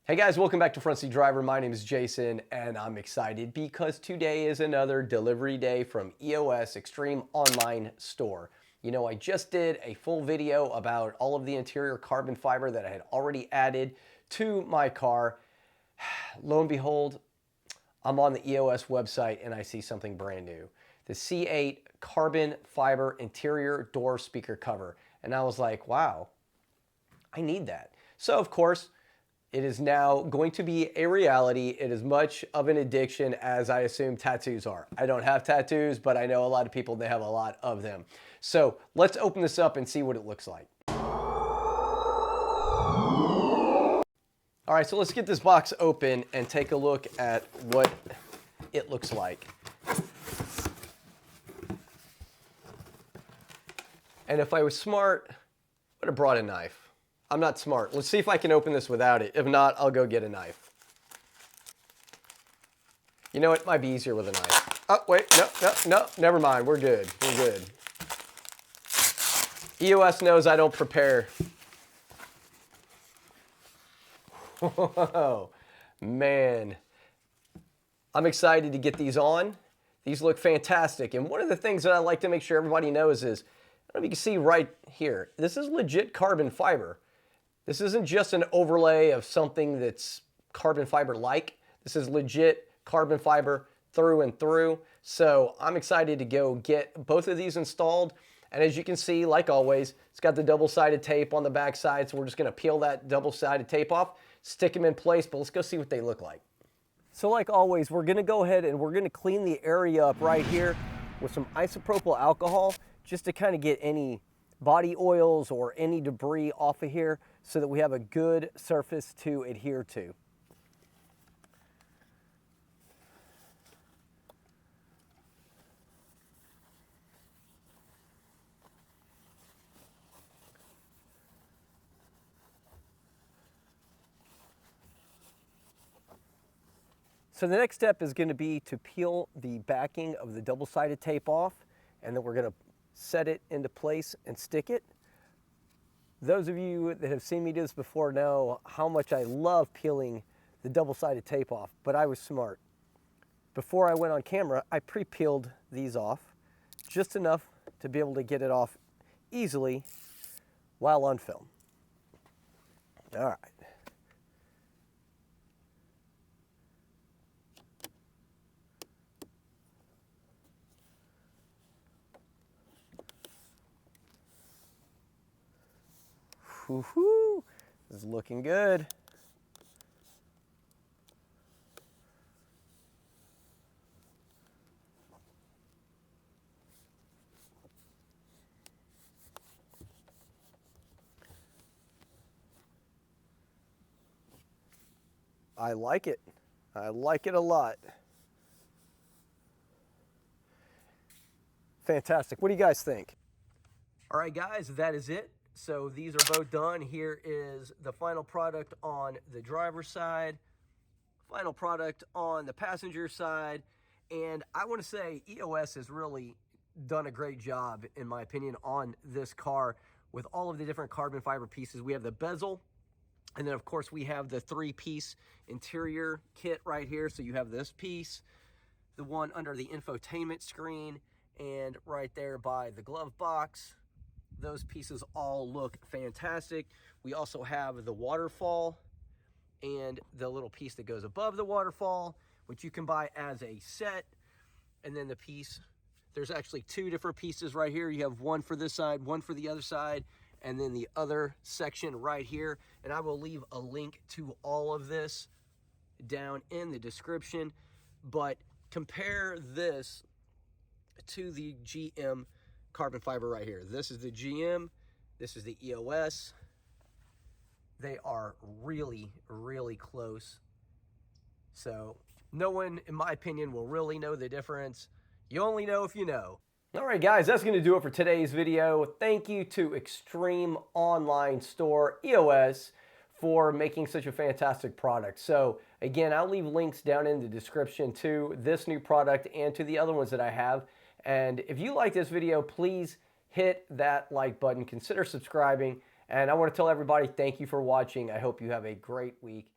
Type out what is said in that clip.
Hey guys, welcome back to Front Seat Driver. My name is Jason and I'm excited because today is another delivery day from EOS Extreme Online Store. You know, I just did a full video about all of the interior carbon fiber that I had already added to my car. Lo and behold, I'm on the EOS website and I see something brand new. The C8 carbon fiber interior door speaker cover. And I was like, wow, I need that. So of course, it is now going to be a reality. It is much of an addiction as I assume tattoos are. I don't have tattoos, but I know a lot of people, they have a lot of them. So let's open this up and see what it looks like. All right, so let's get this box open and take a look at what it looks like. And if I was smart, I would have brought a knife. I'm not smart. Let's see if I can open this without it. If not, I'll go get a knife. You know, it might be easier with a knife. Oh, wait, no, never mind. We're good, we're good. EOS knows I don't prepare. Whoa, man. I'm excited to get these on. These look fantastic. And one of the things that I like to make sure everybody knows is, I don't know if you can see right here, this is legit carbon fiber. This isn't just an overlay of something that's carbon fiber-like. This is legit carbon fiber through and through. So I'm excited to go get both of these installed. And as you can see, like always, it's got the double-sided tape on the back side. So we're just gonna peel that double-sided tape off, stick them in place, but let's go see what they look like. So like always, we're gonna go ahead and we're gonna clean the area up right here with some isopropyl alcohol, just to kind of get any body oils or any debris off of here so that we have a good surface to adhere to. So the next step is going to be to peel the backing of the double-sided tape off, and then we're going to set it into place and stick it. Those of you that have seen me do this before know how much I love peeling the double-sided tape off, but I was smart. Before I went on camera, I pre-peeled these off just enough to be able to get it off easily while on film. All right. Woo-hoo, this is looking good. I like it. I like it a lot. Fantastic. What do you guys think? All right, guys, that is it. So these are both done. Here is the final product on the driver's side, final product on the passenger side. And I want to say EOS has really done a great job, in my opinion, on this car with all of the different carbon fiber pieces. We have the bezel, and then of course we have the 3-piece interior kit right here. So you have this piece, the one under the infotainment screen, and right there by the glove box. Those pieces all look fantastic. We also have the waterfall and the little piece that goes above the waterfall, which you can buy as a set. And then the piece, there's actually 2 different pieces right here. You have one for this side, one for the other side, and then the other section right here. And I will leave a link to all of this down in the description. But compare this to the GM carbon fiber right here. This is the GM, this is the EOS. They are really, really close. So no one, in my opinion, will really know the difference. You only know if you know. All right, guys, that's going to do it for today's video. Thank you to Extreme Online Store, EOS, for making such a fantastic product. So again, I'll leave links down in the description to this new product and to the other ones that I have. And if you like this video, please hit that like button, consider subscribing, and I want to tell everybody thank you for watching. I hope you have a great week.